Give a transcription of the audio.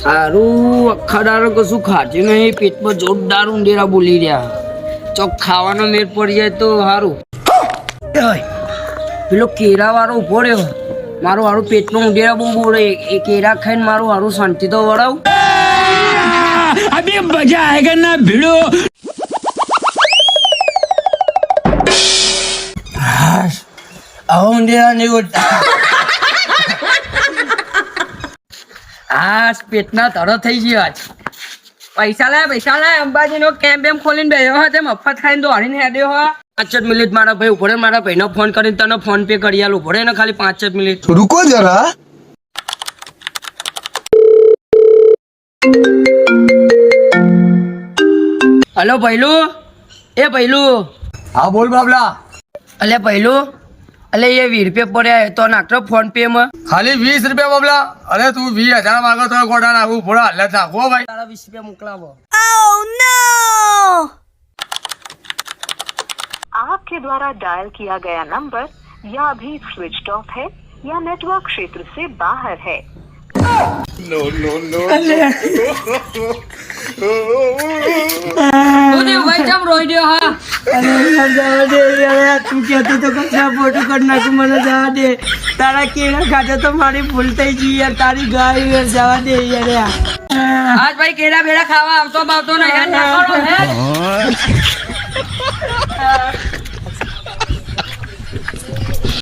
સારું અખાડારો કશું ખાધું નહીં, પેટમાં જોરદાર ઊંડેરા બોલી રહ્યા. ચોક ખાવાનો મેળ પડી જાય તો સારું. પેલો કેરા વાળો ઉભો રહ્યો, મારું હારું પેટમાં ઊંડેરા બહુ બોલે. એ કેરા ખાઈને મારું હારું શાંતિ તો વળાવું. અભી મજા આયેગા ના ભીડો. આવો ઊંડેરા નહીં બોલતા. આ પેટના તરો થઈ ગયો આજ. પૈસા લાય અંબાજી નો કેમ્પ એમ ખોલીને બેહ્યો હતો, મફત ખાઈને દોડીને હેડ્યો હો. 5 મિનિટ મારા ભાઈ ઉભો રહે, મારા ભાઈનો ફોન કરીને તને ફોન પે કરી આલું. ઉભો રહે ને ખાલી 5 મિનિટ. रुको जरा. હલો ભૈલું, એ ભૈલું. हाँ बोल बाबला. અલે ભૈલું, અલે એ 20 રૂપિયા પડ્યા તો નાખતો ફોન પે માં. खाली 20 रुपया बाबला. अरे तू 20,000 मांगो तो गोडा नाखू थोड़ा हल्ला नाखो भाई. તારા 20 રૂપિયા મોકલાવો. आपके द्वारा डायल किया गया नंबर या अभी स्विच ऑफ है या नेटवर्क क्षेत्र से बाहर है. ભાઈ ચમ રોઈ ગયો હા? અરે યાર જવા દે યાર, તું કહેતો તો કચરા ફોટો કરી નાખું, મને જવા દે. તારા કેળા ખાધા તો મારી ભૂલ થઈ ગઈ યાર, તારી ગાય યાર, જવા દે યાર. આજ ભાઈ કેળા બેડા ખાવા આવતો બાવતો ને યાર, ના કરો હે.